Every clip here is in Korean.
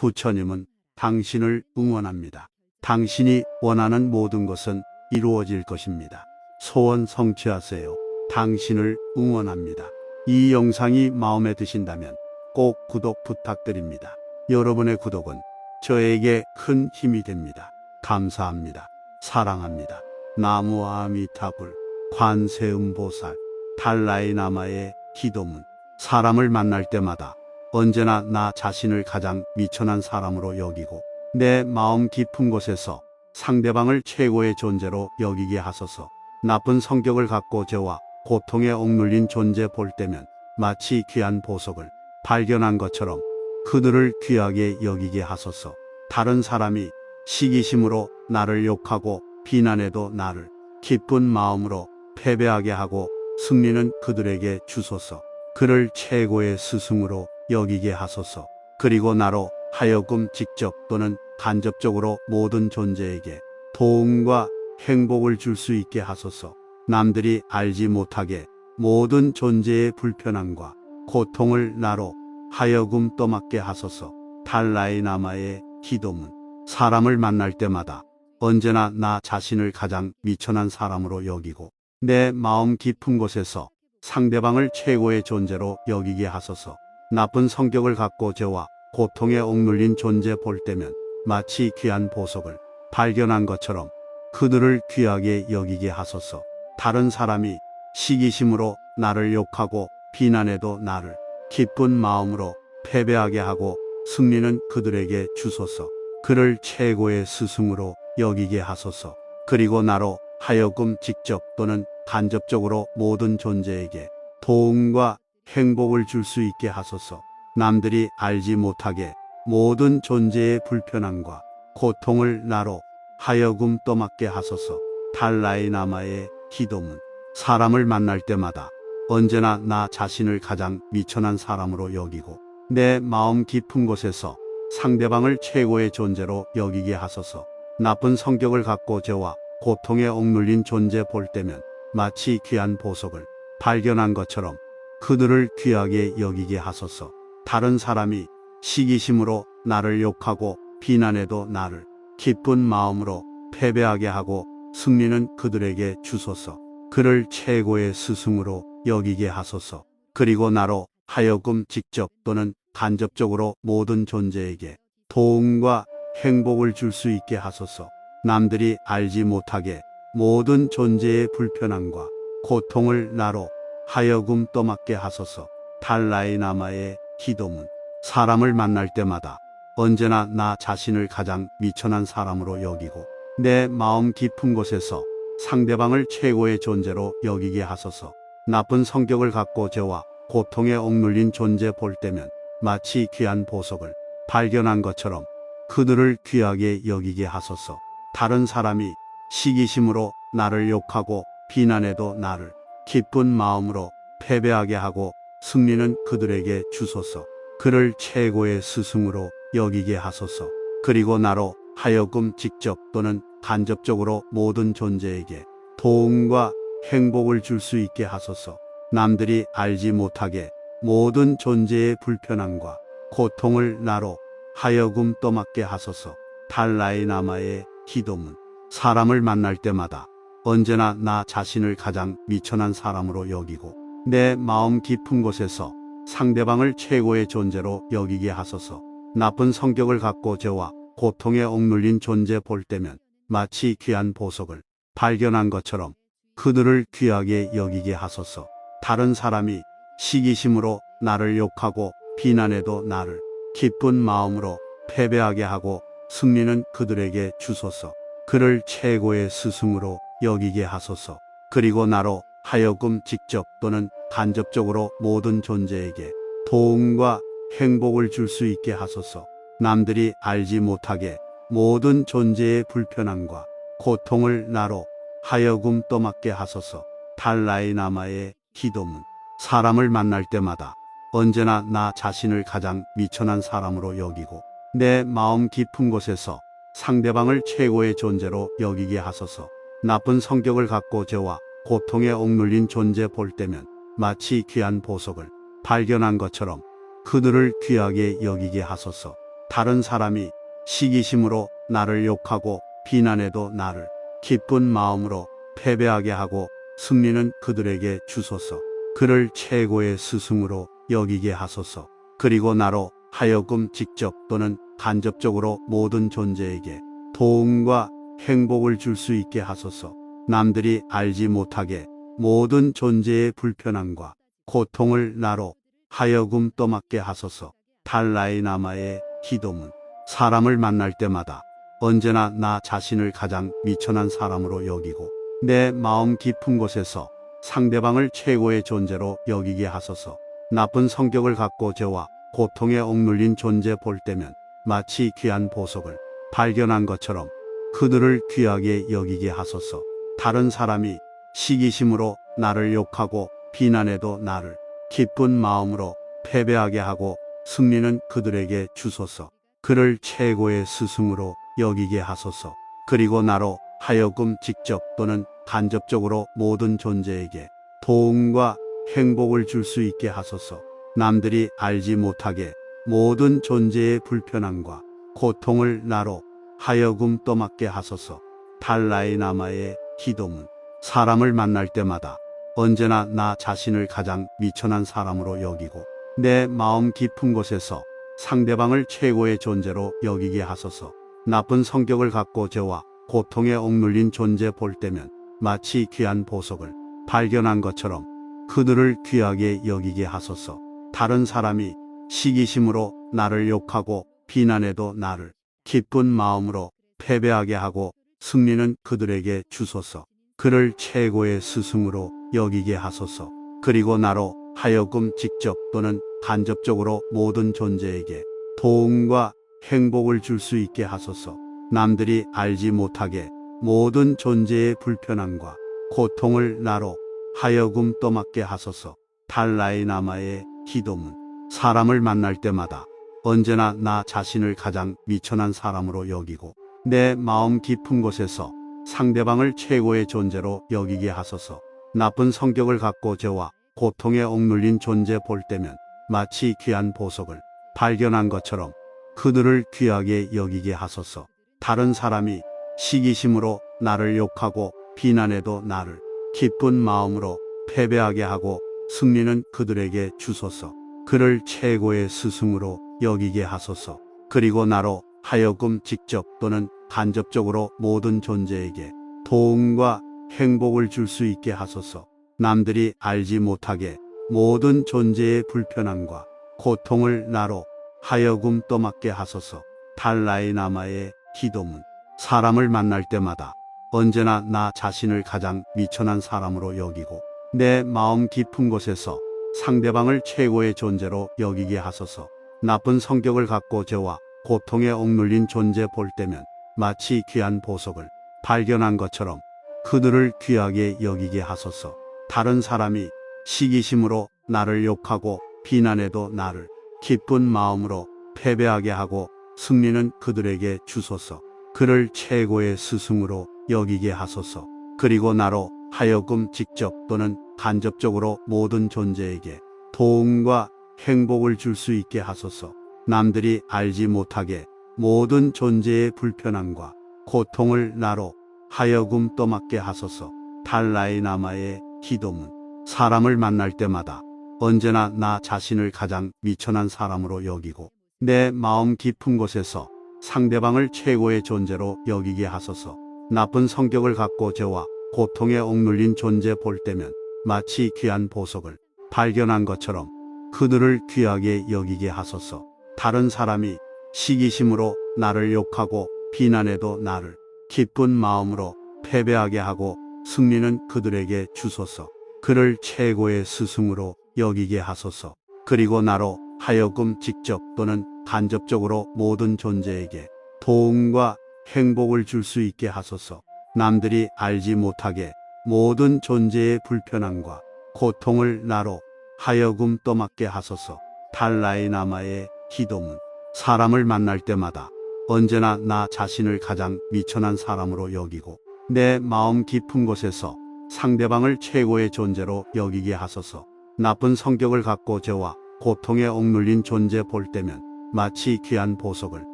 부처님은 당신을 응원합니다. 당신이 원하는 모든 것은 이루어질 것입니다. 소원 성취하세요. 당신을 응원합니다. 이 영상이 마음에 드신다면 꼭 구독 부탁드립니다. 여러분의 구독은 저에게 큰 힘이 됩니다. 감사합니다. 사랑합니다. 나무 아미타불, 관세음보살, 달라이라마의 기도문. 사람을 만날 때마다 언제나 나 자신을 가장 미천한 사람으로 여기고 내 마음 깊은 곳에서 상대방을 최고의 존재로 여기게 하소서. 나쁜 성격을 갖고 죄와 고통에 억눌린 존재 볼 때면 마치 귀한 보석을 발견한 것처럼 그들을 귀하게 여기게 하소서. 다른 사람이 시기심으로 나를 욕하고 비난해도 나를 기쁜 마음으로 패배하게 하고 승리는 그들에게 주소서. 그를 최고의 스승으로 여기게 하소서. 그리고 나로 하여금 직접 또는 간접적으로 모든 존재에게 도움과 행복을 줄 수 있게 하소서. 남들이 알지 못하게 모든 존재의 불편함과 고통을 나로 하여금 떠맡게 하소서. 달라이라마의 기도문. 사람을 만날 때마다 언제나 나 자신을 가장 미천한 사람으로 여기고 내 마음 깊은 곳에서 상대방을 최고의 존재로 여기게 하소서. 나쁜 성격을 갖고 죄와 고통에 억눌린 존재 볼 때면 마치 귀한 보석을 발견한 것처럼 그들을 귀하게 여기게 하소서. 다른 사람이 시기심으로 나를 욕하고 비난해도 나를 기쁜 마음으로 패배하게 하고 승리는 그들에게 주소서. 그를 최고의 스승으로 여기게 하소서. 그리고 나로 하여금 직접 또는 간접적으로 모든 존재에게 도움과 행복을 줄 수 있게 하소서. 남들이 알지 못하게 모든 존재의 불편함과 고통을 나로 하여금 떠맡게 하소서. 달라이라마의 기도문. 사람을 만날 때마다 언제나 나 자신을 가장 미천한 사람으로 여기고 내 마음 깊은 곳에서 상대방을 최고의 존재로 여기게 하소서. 나쁜 성격을 갖고 죄와 고통에 억눌린 존재 볼 때면 마치 귀한 보석을 발견한 것처럼 그들을 귀하게 여기게 하소서. 다른 사람이 시기심으로 나를 욕하고 비난해도 나를 기쁜 마음으로 패배하게 하고 승리는 그들에게 주소서. 그를 최고의 스승으로 여기게 하소서. 그리고 나로 하여금 직접 또는 간접적으로 모든 존재에게 도움과 행복을 줄 수 있게 하소서. 남들이 알지 못하게 모든 존재의 불편함과 고통을 나로 하여금 떠맡게 하소서. 달라이라마의 기도문. 사람을 만날 때마다 언제나 나 자신을 가장 미천한 사람으로 여기고 내 마음 깊은 곳에서 상대방을 최고의 존재로 여기게 하소서. 나쁜 성격을 갖고 죄와 고통에 억눌린 존재 볼 때면 마치 귀한 보석을 발견한 것처럼 그들을 귀하게 여기게 하소서. 다른 사람이 시기심으로 나를 욕하고 비난해도 나를 기쁜 마음으로 패배하게 하고 승리는 그들에게 주소서. 그를 최고의 스승으로 여기게 하소서. 그리고 나로 하여금 직접 또는 간접적으로 모든 존재에게 도움과 행복을 줄 수 있게 하소서. 남들이 알지 못하게 모든 존재의 불편함과 고통을 나로 하여금 떠맡게 하소서. 달라이라마의 기도문. 사람을 만날 때마다 언제나 나 자신을 가장 미천한 사람으로 여기고 내 마음 깊은 곳에서 상대방을 최고의 존재로 여기게 하소서. 나쁜 성격을 갖고 죄와 고통에 억눌린 존재 볼 때면 마치 귀한 보석을 발견한 것처럼 그들을 귀하게 여기게 하소서. 다른 사람이 시기심으로 나를 욕하고 비난해도 나를 기쁜 마음으로 패배하게 하고 승리는 그들에게 주소서. 그를 최고의 스승으로 여기게 하소서. 그리고 나로 하여금 직접 또는 간접적으로 모든 존재에게 도움과 행복을 줄 수 있게 하소서. 남들이 알지 못하게 모든 존재의 불편함과 고통을 나로 하여금 떠맡게 하소서. 달라이라마의 기도문. 사람을 만날 때마다 언제나 나 자신을 가장 미천한 사람으로 여기고 내 마음 깊은 곳에서 상대방을 최고의 존재로 여기게 하소서. 나쁜 성격을 갖고 죄와 고통에 억눌린 존재 볼 때면 마치 귀한 보석을 발견한 것처럼 그들을 귀하게 여기게 하소서. 다른 사람이 시기심으로 나를 욕하고 비난해도 나를 기쁜 마음으로 패배하게 하고 승리는 그들에게 주소서. 그를 최고의 스승으로 여기게 하소서. 그리고 나로 하여금 직접 또는 간접적으로 모든 존재에게 도움과 행복을 줄 수 있게 하소서. 남들이 알지 못하게 모든 존재의 불편함과 고통을 나로 하여금 떠맡게 하소서. 달라이 라마의 기도문. 사람을 만날 때마다 언제나 나 자신을 가장 미천한 사람으로 여기고 내 마음 깊은 곳에서 상대방을 최고의 존재로 여기게 하소서. 나쁜 성격을 갖고 죄와 고통에 억눌린 존재 볼 때면 마치 귀한 보석을 발견한 것처럼 그들을 귀하게 여기게 하소서. 다른 사람이 시기심으로 나를 욕하고 비난해도 나를 기쁜 마음으로 패배하게 하고 승리는 그들에게 주소서. 그를 최고의 스승으로 여기게 하소서. 그리고 나로 하여금 직접 또는 간접적으로 모든 존재에게 도움과 행복을 줄 수 있게 하소서. 남들이 알지 못하게 모든 존재의 불편함과 고통을 나로 하여금 떠맡게 하소서. 달라이 라마의 기도문. 사람을 만날 때마다 언제나 나 자신을 가장 미천한 사람으로 여기고 내 마음 깊은 곳에서 상대방을 최고의 존재로 여기게 하소서. 나쁜 성격을 갖고 죄와 고통에 억눌린 존재 볼 때면 마치 귀한 보석을 발견한 것처럼 그들을 귀하게 여기게 하소서. 다른 사람이 시기심으로 나를 욕하고 비난해도 나를 기쁜 마음으로 패배하게 하고 승리는 그들에게 주소서. 그를 최고의 스승으로 여기게 하소서. 그리고 나로 하여금 직접 또는 간접적으로 모든 존재에게 도움과 행복을 줄 수 있게 하소서. 남들이 알지 못하게 모든 존재의 불편함과 고통을 나로 하여금 떠맡게 하소서. 달라이 라마의 기도문. 사람을 만날 때마다 언제나 나 자신을 가장 미천한 사람으로 여기고 내 마음 깊은 곳에서 상대방을 최고의 존재로 여기게 하소서. 나쁜 성격을 갖고 죄와 고통에 억눌린 존재 볼 때면 마치 귀한 보석을 발견한 것처럼 그들을 귀하게 여기게 하소서. 다른 사람이 시기심으로 나를 욕하고 비난해도 나를 기쁜 마음으로 패배하게 하고 승리는 그들에게 주소서. 그를 최고의 스승으로 여기게 하소서. 그리고 나로 하여금 직접 또는 간접적으로 모든 존재에게 도움과 행복을 줄 수 있게 하소서. 남들이 알지 못하게 모든 존재의 불편함과 고통을 나로 하여금 떠맡게 하소서. 달라이 라마의 기도문. 사람을 만날 때마다 언제나 나 자신을 가장 미천한 사람으로 여기고 내 마음 깊은 곳에서 상대방을 최고의 존재로 여기게 하소서. 나쁜 성격을 갖고 죄와 고통에 억눌린 존재 볼 때면 마치 귀한 보석을 발견한 것처럼 그들을 귀하게 여기게 하소서. 다른 사람이 시기심으로 나를 욕하고 비난해도 나를 기쁜 마음으로 패배하게 하고 승리는 그들에게 주소서. 그를 최고의 스승으로 여기게 하소서. 그리고 나로 하여금 직접 또는 간접적으로 모든 존재에게 도움과 행복을 줄 수 있게 하소서. 남들이 알지 못하게 모든 존재의 불편함과 고통을 나로 하여금 떠맡게 하소서. 달라이 라마의 기도문. 사람을 만날 때마다 언제나 나 자신을 가장 미천한 사람으로 여기고 내 마음 깊은 곳에서 상대방을 최고의 존재로 여기게 하소서. 나쁜 성격을 갖고 죄와 고통에 억눌린 존재 볼 때면 마치 귀한 보석을 발견한 것처럼 그들을 귀하게 여기게 하소서. 다른 사람이 시기심으로 나를 욕하고 비난해도 나를 기쁜 마음으로 패배하게 하고 승리는 그들에게 주소서. 그를 최고의 스승으로 여기게 하소서. 그리고 나로 하여금 직접 또는 간접적으로 모든 존재에게 도움과 행복을 줄 수 있게 하소서. 남들이 알지 못하게 모든 존재의 불편함과 고통을 나로 하여금 떠맡게 하소서. 달라이 라마의 기도문. 사람을 만날 때마다 언제나 나 자신을 가장 미천한 사람으로 여기고 내 마음 깊은 곳에서 상대방을 최고의 존재로 여기게 하소서. 나쁜 성격을 갖고 죄와 고통에 억눌린 존재 볼 때면 마치 귀한 보석을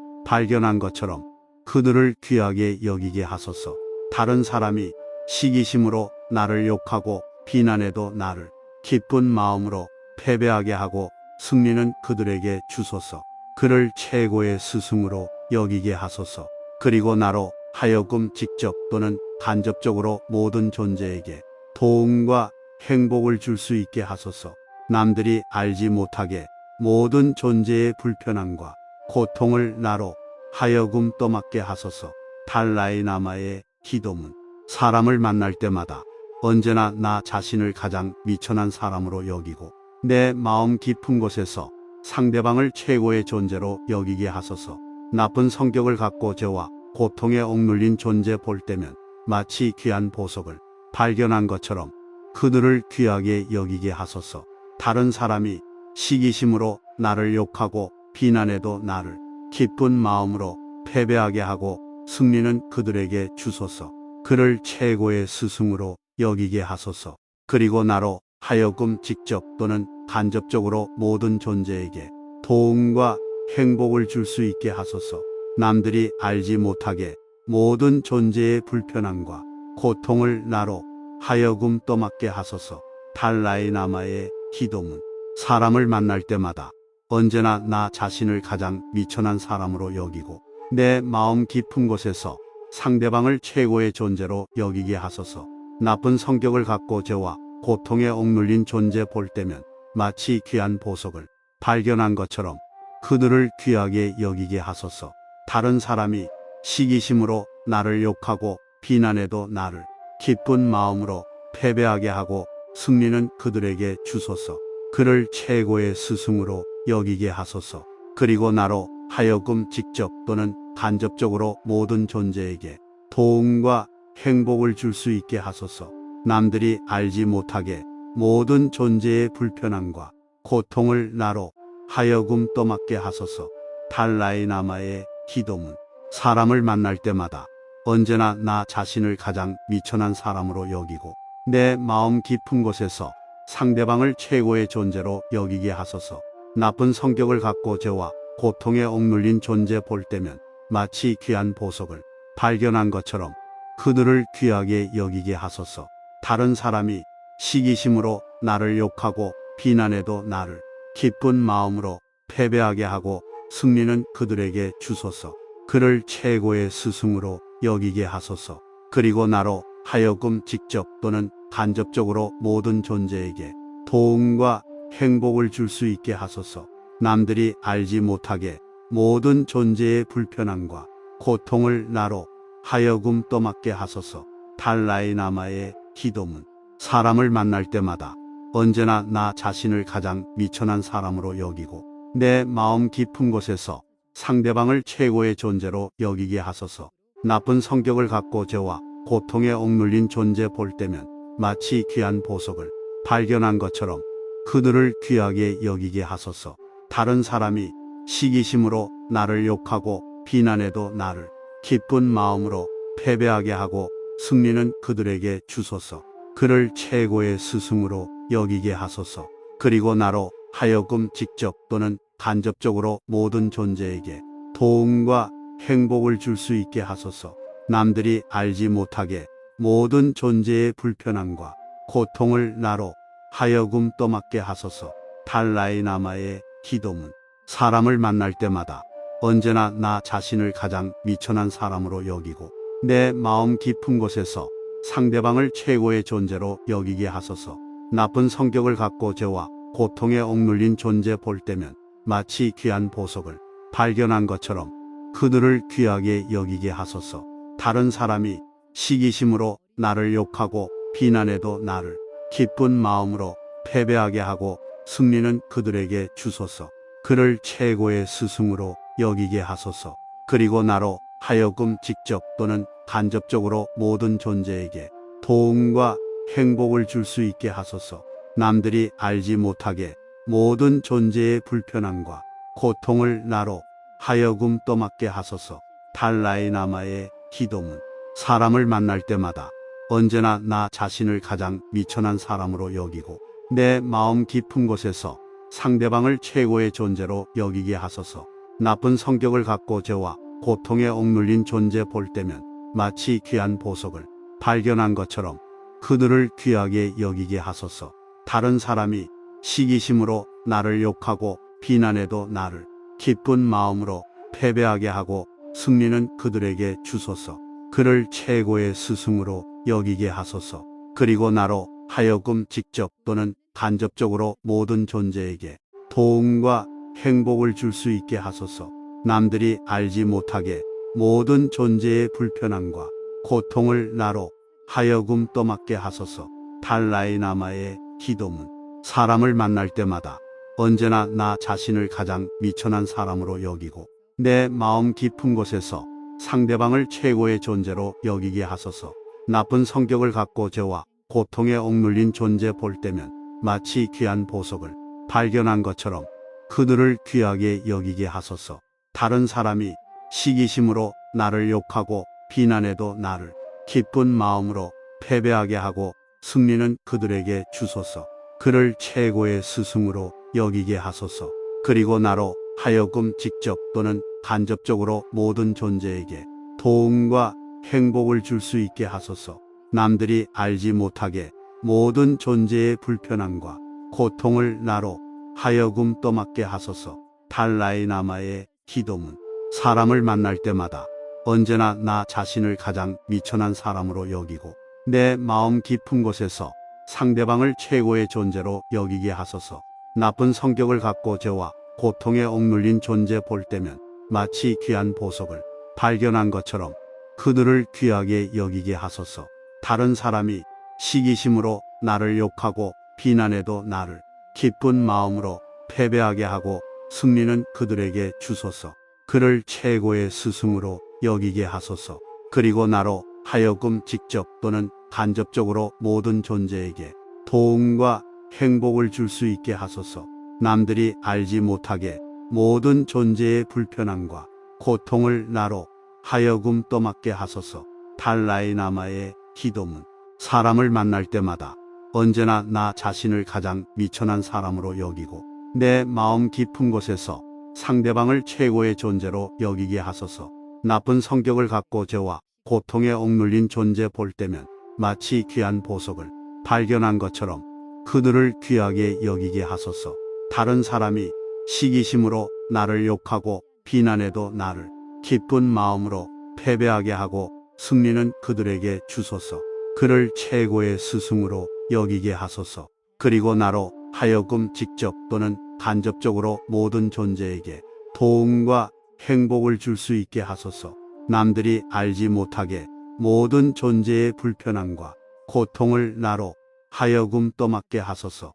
발견한 것처럼 그들을 귀하게 여기게 하소서. 다른 사람이 시기심으로 나를 욕하고 비난해도 나를 기쁜 마음으로 패배하게 하고 승리는 그들에게 주소서. 그를 최고의 스승으로 여기게 하소서. 그리고 나로 하여금 직접 또는 간접적으로 모든 존재에게 도움과 행복을 줄 수 있게 하소서. 남들이 알지 못하게 모든 존재의 불편함과 고통을 나로 하여금 떠맡게 하소서. 달라이 라마의 기도문. 사람을 만날 때마다 언제나 나 자신을 가장 미천한 사람으로 여기고 내 마음 깊은 곳에서 상대방을 최고의 존재로 여기게 하소서. 나쁜 성격을 갖고 죄와 고통에 억눌린 존재 볼 때면 마치 귀한 보석을 발견한 것처럼 그들을 귀하게 여기게 하소서. 다른 사람이 시기심으로 나를 욕하고 비난해도 나를 기쁜 마음으로 패배하게 하고 승리는 그들에게 주소서. 그를 최고의 스승으로 여기게 하소서. 그리고 나로 하여금 직접 또는 간접적으로 모든 존재에게 도움과 행복을 줄 수 있게 하소서. 남들이 알지 못하게 모든 존재의 불편함과 고통을 나로 하여금 떠맡게 하소서. 달라이 라마의 기도문. 사람을 만날 때마다 언제나 나 자신을 가장 미천한 사람으로 여기고 내 마음 깊은 곳에서 상대방을 최고의 존재로 여기게 하소서. 나쁜 성격을 갖고 죄와 고통에 억눌린 존재 볼 때면 마치 귀한 보석을 발견한 것처럼 그들을 귀하게 여기게 하소서. 다른 사람이 시기심으로 나를 욕하고 비난해도 나를 기쁜 마음으로 패배하게 하고 승리는 그들에게 주소서. 그를 최고의 스승으로 여기게 하소서. 그리고 나로 하여금 직접 또는 간접적으로 모든 존재에게 도움과 행복을 줄 수 있게 하소서. 남들이 알지 못하게 모든 존재의 불편함과 고통을 나로 하여금 떠맡게 하소서. 달라이 라마의 기도문. 사람을 만날 때마다 언제나 나 자신을 가장 미천한 사람으로 여기고 내 마음 깊은 곳에서 상대방을 최고의 존재로 여기게 하소서. 나쁜 성격을 갖고 죄와 고통에 억눌린 존재 볼 때면 마치 귀한 보석을 발견한 것처럼 그들을 귀하게 여기게 하소서. 다른 사람이 시기심으로 나를 욕하고 비난해도 나를 기쁜 마음으로 패배하게 하고 승리는 그들에게 주소서. 그를 최고의 스승으로 여기게 하소서. 그리고 나로 하여금 직접 또는 간접적으로 모든 존재에게 도움과 행복을 줄 수 있게 하소서. 남들이 알지 못하게 모든 존재의 불편함과 고통을 나로 하여금 떠맡게 하소서. 달라이 라마의 기도문. 사람을 만날 때마다 언제나 나 자신을 가장 미천한 사람으로 여기고 내 마음 깊은 곳에서 상대방을 최고의 존재로 여기게 하소서. 나쁜 성격을 갖고 죄와 고통에 억눌린 존재 볼 때면 마치 귀한 보석을 발견한 것처럼 그들을 귀하게 여기게 하소서. 다른 사람이 시기심으로 나를 욕하고 비난해도 나를 기쁜 마음으로 패배하게 하고 승리는 그들에게 주소서. 그를 최고의 스승으로 여기게 하소서. 그리고 나로 하여금 직접 또는 간접적으로 모든 존재에게 도움과 행복을 줄 수 있게 하소서. 남들이 알지 못하게 모든 존재의 불편함과 고통을 나로 하여금 떠맡게 하소서. 달라이 라마의 기도문. 사람을 만날 때마다 언제나 나 자신을 가장 미천한 사람으로 여기고 내 마음 깊은 곳에서 상대방을 최고의 존재로 여기게 하소서. 나쁜 성격을 갖고 죄와 고통에 억눌린 존재 볼 때면 마치 귀한 보석을 발견한 것처럼 그들을 귀하게 여기게 하소서. 다른 사람이 시기심으로 나를 욕하고 비난해도 나를 기쁜 마음으로 패배하게 하고 승리는 그들에게 주소서. 그를 최고의 스승으로 여기게 하소서. 그리고 나로 하여금 직접 또는 간접적으로 모든 존재에게 도움과 행복을 줄 수 있게 하소서. 남들이 알지 못하게 모든 존재의 불편함과 고통을 나로 하여금 떠맡게 하소서. 달라이 라마의 기도문. 사람을 만날 때마다 언제나 나 자신을 가장 미천한 사람으로 여기고 내 마음 깊은 곳에서 상대방을 최고의 존재로 여기게 하소서. 나쁜 성격을 갖고 죄와 고통에 억눌린 존재 볼 때면 마치 귀한 보석을 발견한 것처럼 그들을 귀하게 여기게 하소서. 다른 사람이 시기심으로 나를 욕하고 비난해도 나를 기쁜 마음으로 패배하게 하고 승리는 그들에게 주소서. 그를 최고의 스승으로 여기게 하소서. 그리고 나로 하여금 직접 또는 간접적으로 모든 존재에게 도움과 행복을 줄 수 있게 하소서. 남들이 알지 못하게 모든 존재의 불편함과 고통을 나로 하여금 떠맡게 하소서. 달라이 라마의 기도문. 사람을 만날 때마다 언제나 나 자신을 가장 미천한 사람으로 여기고 내 마음 깊은 곳에서 상대방을 최고의 존재로 여기게 하소서. 나쁜 성격을 갖고 죄와 고통에 억눌린 존재 볼 때면 마치 귀한 보석을 발견한 것처럼 그들을 귀하게 여기게 하소서. 다른 사람이 시기심으로 나를 욕하고 비난해도 나를 기쁜 마음으로 패배하게 하고 승리는 그들에게 주소서. 그를 최고의 스승으로 여기게 하소서. 그리고 나로 하여금 직접 또는 간접적으로 모든 존재에게 도움과 행복을 줄 수 있게 하소서. 남들이 알지 못하게 모든 존재의 불편함과 고통을 나로 하여금 떠맡게 하소서. 달라이 라마의 기도문. 사람을 만날 때마다 언제나 나 자신을 가장 미천한 사람으로 여기고 내 마음 깊은 곳에서 상대방을 최고의 존재로 여기게 하소서. 나쁜 성격을 갖고 죄와 고통에 억눌린 존재 볼 때면 마치 귀한 보석을 발견한 것처럼 그들을 귀하게 여기게 하소서. 다른 사람이 시기심으로 나를 욕하고 비난해도 나를 기쁜 마음으로 패배하게 하고 승리는 그들에게 주소서. 그를 최고의 스승으로 여기게 하소서. 그리고 나로 하여금 직접 또는 간접적으로 모든 존재에게 도움과 행복을 줄 수 있게 하소서. 남들이 알지 못하게 모든 존재의 불편함과 고통을 나로 하여금 떠맡게 하소서. 달라이 라마의 기도문. 사람을 만날 때마다 언제나 나 자신을 가장 미천한 사람으로 여기고 내 마음 깊은 곳에서 상대방을 최고의 존재로 여기게 하소서. 나쁜 성격을 갖고 죄와 고통에 억눌린 존재 볼 때면 마치 귀한 보석을 발견한 것처럼 그들을 귀하게 여기게 하소서. 다른 사람이 시기심으로 나를 욕하고 비난해도 나를 기쁜 마음으로 패배하게 하고 승리는 그들에게 주소서. 그를 최고의 스승으로 여기게 하소서. 그리고 나로 하여금 직접 또는 간접적으로 모든 존재에게 도움과 행복을 줄 수 있게 하소서. 남들이 알지 못하게 모든 존재의 불편함과 고통을 나로 하여금 떠맡게 하소서.